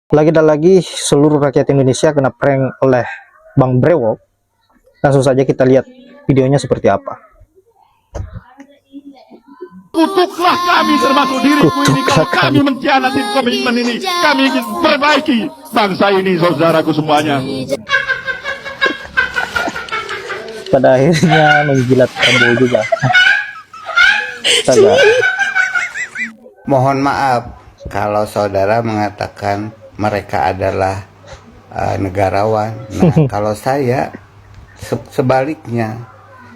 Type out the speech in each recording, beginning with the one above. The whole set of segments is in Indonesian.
Lagi dan lagi seluruh rakyat Indonesia kena prank oleh Bang Brewok. Langsung saja kita lihat videonya seperti apa. Kutuklah kami termasuk diriku ini kalau kami mengkhianati komitmen ini. Kami ingin perbaiki bangsa ini, saudaraku semuanya. Pada akhirnya menjilat Prabowo juga. Astaga. Mohon maaf kalau saudara mengatakan mereka adalah negarawan. Nah, kalau saya sebaliknya,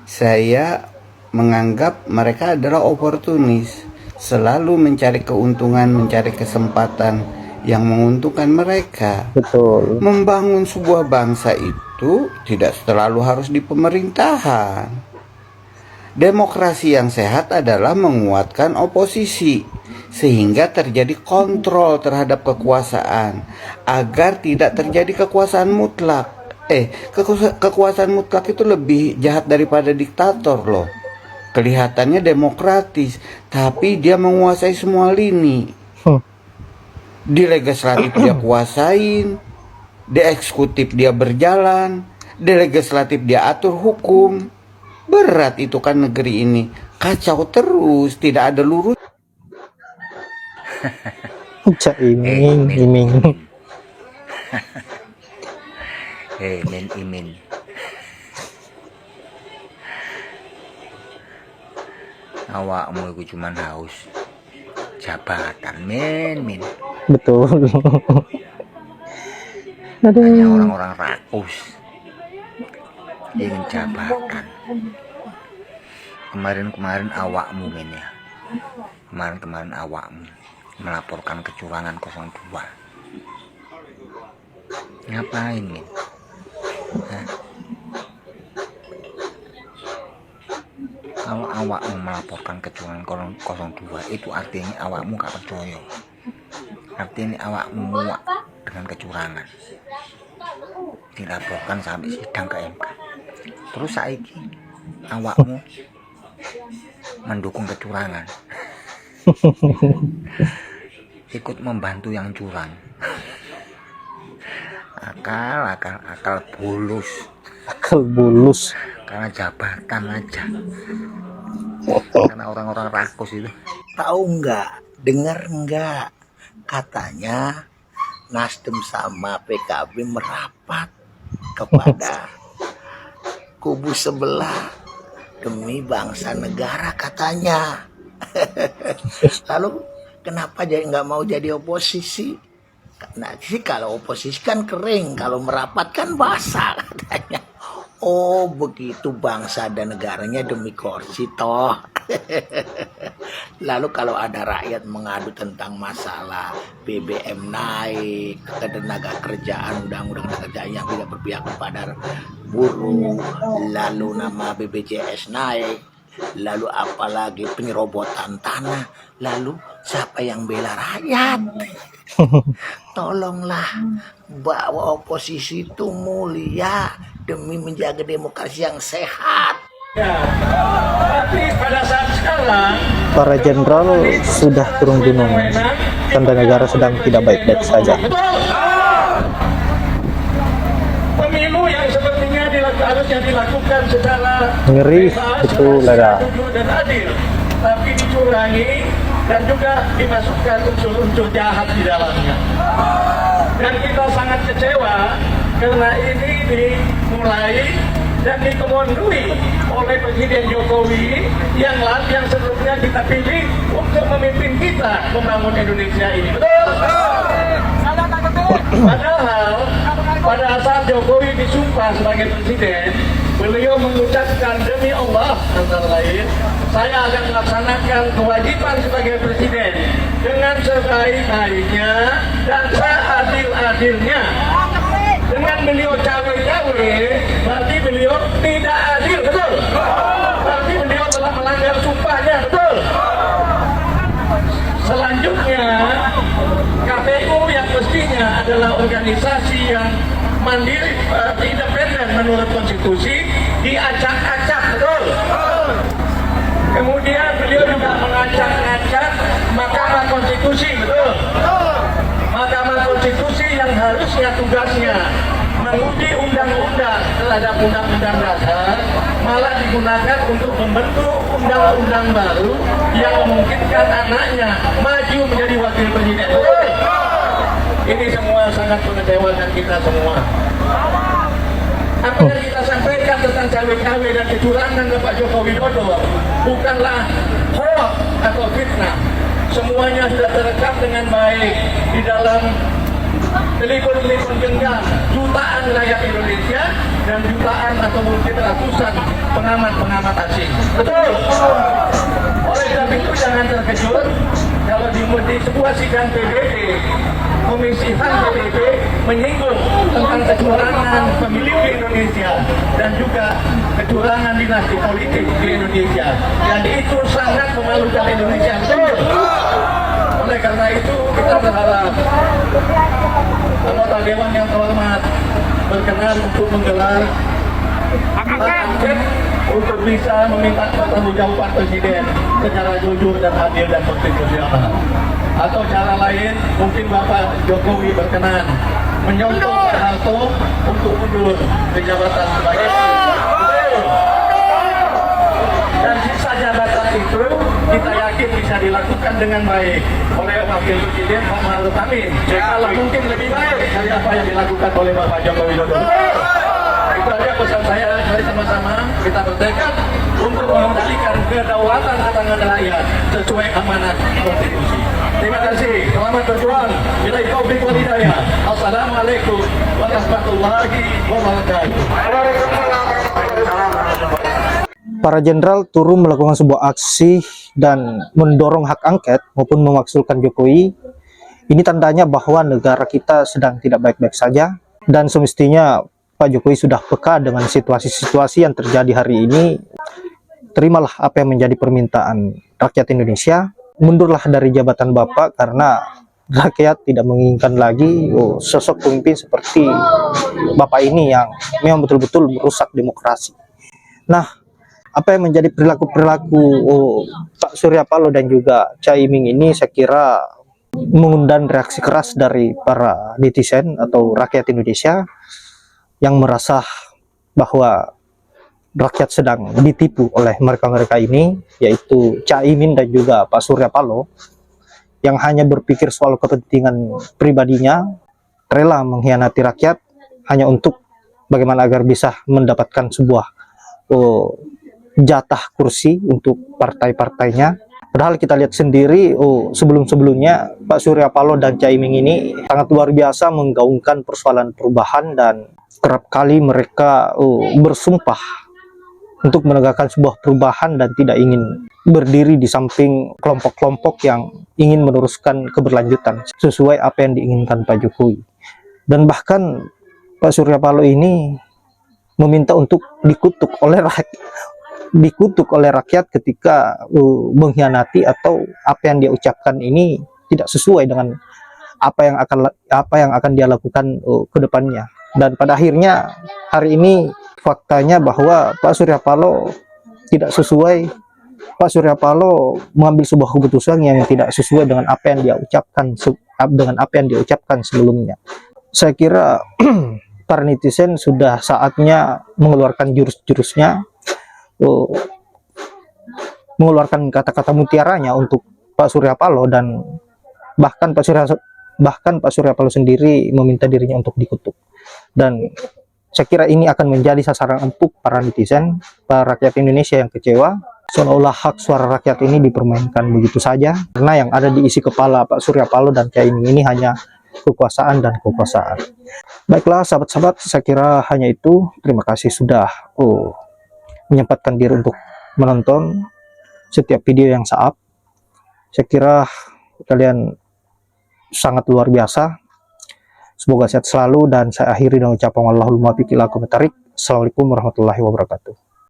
saya menganggap mereka adalah oportunis, selalu mencari keuntungan, mencari kesempatan yang menguntungkan mereka. Betul. Membangun sebuah bangsa itu tidak selalu harus di pemerintahan. Demokrasi yang sehat adalah menguatkan oposisi, sehingga terjadi kontrol terhadap kekuasaan, agar tidak terjadi kekuasaan mutlak. Kekuasaan mutlak itu lebih jahat daripada diktator loh. Kelihatannya demokratis, tapi dia menguasai semua lini. Di legislatif dia kuasain, di eksekutif dia berjalan, di legislatif dia atur hukum. Berat itu kan negeri ini, kacau terus, tidak ada lurus. Cak iming. Imin. Awakmu itu cuman haus jabatan, min. Betul. Hanya orang-orang rakus ingin jabatan. Kemarin awakmu, min ya. Kemarin awakmu melaporkan kecurangan 02. Ngapain, min? Kalau awakmu melaporkan kecurangan 02, itu artinya awakmu gak percaya. Artinya awakmu muak dengan kecurangan. Dilaporkan sampai sidang ke MK. Terus saiki awakmu mendukung kecurangan. Ikut membantu yang curang. Akal bulus. Akal bulus. Karena jabatan aja. Karena orang-orang rakus itu. Tahu nggak? Dengar nggak? Katanya Nasdem sama PKB merapat kepada kubu sebelah demi bangsa negara katanya. Lalu kenapa jadi nggak mau jadi oposisi? Nah sih kalau oposisi kan kering, kalau merapat kan basah katanya. Oh begitu bangsa dan negaranya demi kursi toh. Lalu kalau ada rakyat mengadu tentang masalah BBM naik, ketenaga kerjaan, undang-undang kerjaan yang tidak berpihak kepada buruh, lalu nama BPJS naik, lalu apalagi penyerobotan tanah, lalu siapa yang bela rakyat? Tolonglah bahwa oposisi itu mulia demi menjaga demokrasi yang sehat. Tapi pada saat sekarang Para jenderal sudah turun gunung. Tanda negara sedang tidak baik-baik saja. pemilu yang sepertinya harusnya dilakukan secara Ngeri betul ada. jujur dan adil, tapi dicurangi dan juga dimasukkan unsur-unsur jahat di dalamnya. Dan kita sangat kecewa karena ini dimulai dan dikomandoi oleh Presiden Jokowi yang sebelumnya kita pilih untuk memimpin kita membangun Indonesia ini. Betul? Padahal pada saat Jokowi disumpah sebagai presiden, beliau mengucapkan demi Allah antara lain, saya akan melaksanakan kewajiban sebagai presiden dengan sebaik-baiknya dan seadil-adilnya. Dengan beliau cawe-cawe, berarti beliau tidak adil, betul? Berarti beliau telah melanggar sumpahnya, betul? Selanjutnya, KPU yang mestinya adalah organisasi yang mandiri, independen menurut konstitusi, diacak-acak, betul? Kemudian beliau juga mengacak-acak Mahkamah Konstitusi, betul? Mahkamah Konstitusi seharusnya tugasnya menguji undang-undang terhadap undang-undang dasar, malah digunakan untuk membentuk undang-undang baru yang memungkinkan anaknya maju menjadi wakil presiden. Ini semua sangat mengecewakan kita semua. Apa yang kita sampaikan tentang cawe-cawe dan kecurangan Bapak Joko Widodo bukanlah hoax atau fitnah. Semuanya sudah terekam dengan baik di dalam telepon-telepon genggam jutaan rakyat Indonesia dan jutaan atau mungkin ratusan pengamat-pengamat asing. Betul. Oleh sebab itu jangan terkejut kalau di sebuah sidang PBB, Komisi HAM PBB menyinggung tentang kecurangan pemilu di Indonesia dan juga kecurangan dinasti politik di Indonesia. Dan itu sangat memalukan Indonesia. Betul. Oleh karena itu kita berharap anggota Dewan yang terhormat berkenan untuk menggelar angket untuk bisa meminta pertanggungjawaban Presiden secara jujur dan adil dan konstitusional. Atau cara lain, mungkin Bapak Jokowi berkenan menyontoh Pak Harto untuk mundur ke jabatan sebagai dan sisa jabatan itu kita yakin bisa dilakukan dengan baik oleh Wakil Presiden Pak Ma'ruf Amin. Kalau mungkin lebih baik dari apa yang dilakukan oleh Bapak Joko Widodo. Itu aja pesan saya. Mari sama-sama kita bertekad untuk mengendalikan kedaulatan tangan rakyat sesuai amanat konstitusi. Terima kasih. Selamat berjuang. Billahi taufiq wal hidayah. Assalamualaikum warahmatullahi wabarakatuh. Para jenderal turun melakukan sebuah aksi dan mendorong hak angket maupun memaksulkan Jokowi. Ini tandanya bahwa negara kita sedang tidak baik-baik saja dan semestinya Pak Jokowi sudah peka dengan situasi-situasi yang terjadi hari ini. Terimalah apa yang menjadi permintaan rakyat Indonesia. Mundurlah dari jabatan Bapak karena rakyat tidak menginginkan lagi sosok pemimpin seperti Bapak ini yang memang betul-betul merusak demokrasi. Nah, apa yang menjadi perilaku-perilaku Pak Surya Paloh dan juga Caimin ini saya kira mengundang reaksi keras dari para netizen atau rakyat Indonesia yang merasa bahwa rakyat sedang ditipu oleh mereka-mereka ini, yaitu Caimin dan juga Pak Surya Paloh yang hanya berpikir soal kepentingan pribadinya, rela mengkhianati rakyat hanya untuk bagaimana agar bisa mendapatkan sebuah jatah kursi untuk partai-partainya. Padahal kita lihat sendiri sebelum-sebelumnya Pak Surya Paloh dan Caimin ini sangat luar biasa menggaungkan persoalan perubahan dan kerap kali mereka bersumpah untuk menegakkan sebuah perubahan dan tidak ingin berdiri di samping kelompok-kelompok yang ingin meneruskan keberlanjutan sesuai apa yang diinginkan Pak Jokowi. Dan bahkan Pak Surya Paloh ini meminta untuk dikutuk oleh rakyat ketika mengkhianati atau apa yang dia ucapkan ini tidak sesuai dengan apa yang akan dia lakukan ke depannya. Dan pada akhirnya hari ini faktanya bahwa Pak Surya Paloh tidak sesuai. Pak Surya Paloh mengambil sebuah keputusan yang tidak sesuai dengan apa yang dia ucapkan sebelumnya. Saya kira para netizen sudah saatnya mengeluarkan jurus-jurusnya, mengeluarkan kata-kata mutiaranya untuk Pak Surya Paloh, dan bahkan Pak Surya Paloh sendiri meminta dirinya untuk dikutuk. Dan saya kira ini akan menjadi sasaran empuk para netizen, para rakyat Indonesia yang kecewa seolah-olah hak suara rakyat ini dipermainkan begitu saja, karena yang ada di isi kepala Pak Surya Paloh dan Caimin ini hanya kekuasaan dan kekuasaan. Baiklah sahabat-sahabat, saya kira hanya itu. Terima kasih sudah menyempatkan diri untuk menonton setiap video yang saya up. Saya kira kalian sangat luar biasa. Semoga sehat selalu, dan saya akhiri dengan ucapan Allahul muwaffiq ila aqwamit thoriq. Assalamualaikum warahmatullahi wabarakatuh.